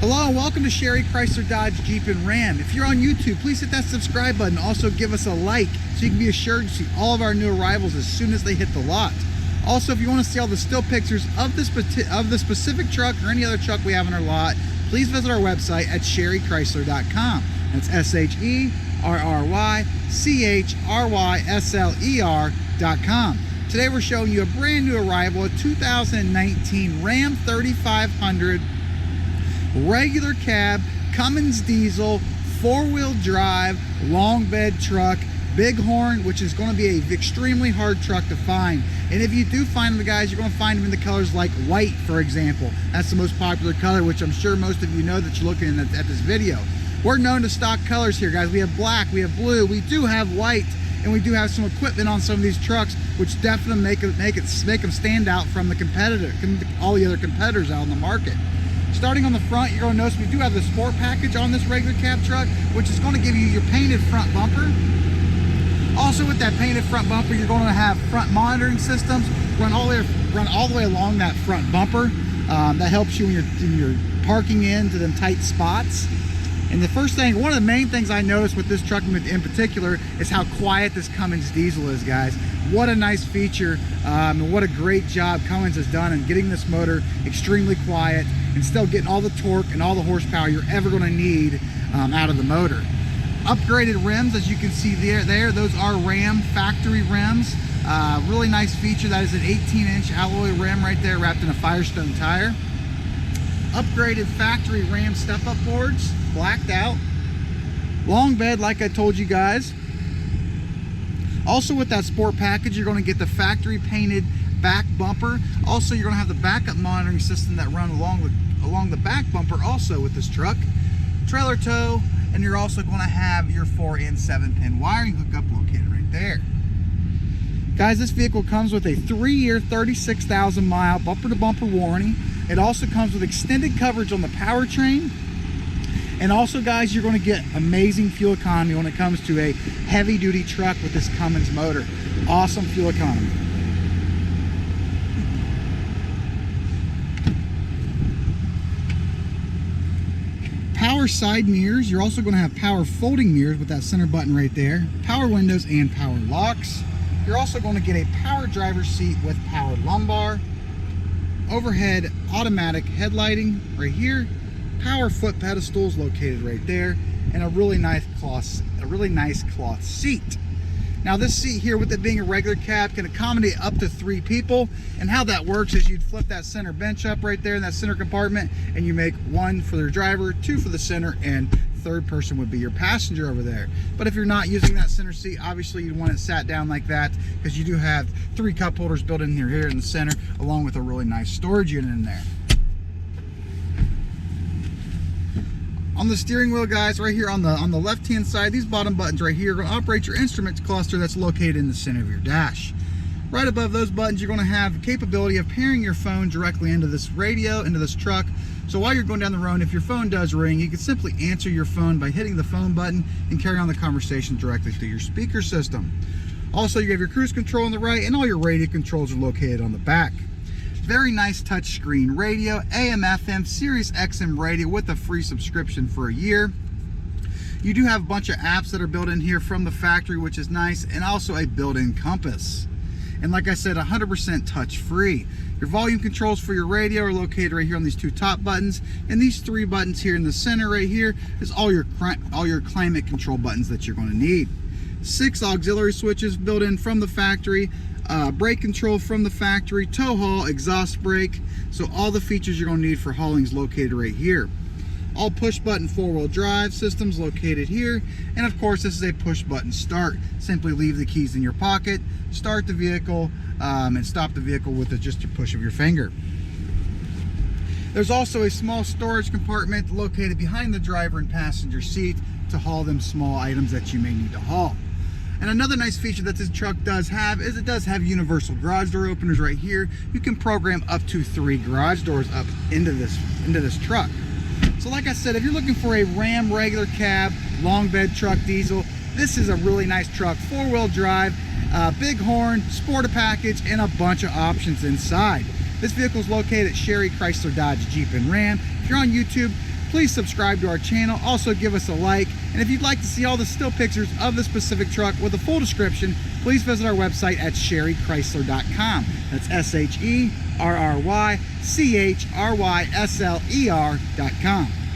Hello and welcome to Sherry Chrysler Dodge Jeep and Ram. If you're on YouTube, please hit that subscribe button. Also give us a like so you can be assured to see all of our new arrivals as soon as they hit the lot. Also, if you want to see all the still pictures of the specific truck or any other truck we have in our lot, please visit our website at sherrychrysler.com. That's SHERRYCHRYSLER.com. Today we're showing you a brand new arrival, a 2019 Ram 3500 regular cab, Cummins diesel, four-wheel drive, long bed truck, bighorn, which is going to be an extremely hard truck to find. And if you do find them, guys, you're going to find them in the colors like white, for example. That's the most popular color, which I'm sure most of you know that you're looking at this video. We're known to stock colors here, guys. We have black, we have blue, we do have white, and we do have some equipment on some of these trucks, which definitely make them stand out from all the other competitors out in the market. Starting on the front, you're going to notice we do have the sport package on this regular cab truck, which is going to give you your painted front bumper. Also, with that painted front bumper, you're going to have front monitoring systems run all the way along that front bumper. That helps you when you're parking into them tight spots. And the first thing, one of the main things I noticed with this truck in particular is how quiet this Cummins diesel is, guys. What a nice feature, and what a great job Cummins has done in getting this motor extremely quiet and still getting all the torque and all the horsepower you're ever going to need out of the motor. Upgraded rims, as you can see there, those are Ram factory rims. Really nice feature. That is an 18-inch alloy rim right there wrapped in a Firestone tire. Upgraded factory Ram step-up boards, blacked out. Long bed, like I told you guys. Also, with that sport package, you're going to get the factory painted back bumper. Also, you're going to have the backup monitoring system that run along the back bumper also with this truck. Trailer tow, and you're also going to have your 4 and 7 pin wiring hookup located right there. Guys, this vehicle comes with a 3-year, 36,000 mile bumper to bumper warranty. It also comes with extended coverage on the powertrain. And also, guys, you're going to get amazing fuel economy when it comes to a heavy duty truck with this Cummins motor. Awesome fuel economy. Power side mirrors. You're also going to have power folding mirrors with that center button right there. Power windows and power locks. You're also going to get a power driver's seat with power lumbar. Overhead automatic headlighting right here. Power foot pedestals located right there, and a really nice cloth seat. Now, this seat here, with it being a regular cab, can accommodate up to 3 people. And how that works is you'd flip that center bench up right there in that center compartment, and you make 1 for the driver, 2 for the center, and third person would be your passenger over there. But if you're not using that center seat, obviously you'd want it sat down like that, because you do have 3 cup holders built in here in the center, along with a really nice storage unit in there. On the steering wheel, guys, right here on the left-hand side, these bottom buttons right here are going to operate your instruments cluster that's located in the center of your dash. Right above those buttons, you're going to have the capability of pairing your phone directly into this radio, into this truck. So while you're going down the road, if your phone does ring, you can simply answer your phone by hitting the phone button and carry on the conversation directly through your speaker system. Also, you have your cruise control on the right, and all your radio controls are located on the back. Very nice touchscreen radio, AM, FM, Sirius XM radio with a free subscription for a year. You do have a bunch of apps that are built in here from the factory, which is nice, and also a built-in compass. And like I said, 100% touch-free. Your volume controls for your radio are located right here on these 2 top buttons, and these 3 buttons here in the center right here is all your climate control buttons that you're going to need. 6 auxiliary switches built in from the factory. Brake control from the factory, tow haul, exhaust brake. So all the features you're going to need for hauling is located right here. All push button 4-wheel drive systems located here. And of course, this is a push button start. Simply leave the keys in your pocket, start the vehicle, and stop the vehicle with just a push of your finger. There's also a small storage compartment located behind the driver and passenger seat to haul them small items that you may need to haul. And another nice feature that this truck does have is it does have universal garage door openers right here. You can program up to 3 garage doors up into this truck. So like I said, if you're looking for a Ram regular cab, long bed truck diesel, this is a really nice truck. 4-wheel drive, bighorn, sporter package, and a bunch of options inside. This vehicle is located at Sherry Chrysler Dodge Jeep and Ram. If you're on YouTube, please subscribe to our channel. Also give us a like. And if you'd like to see all the still pictures of the specific truck with a full description, please visit our website at sherrychrysler.com. That's SHERRYCHRYSLER.com.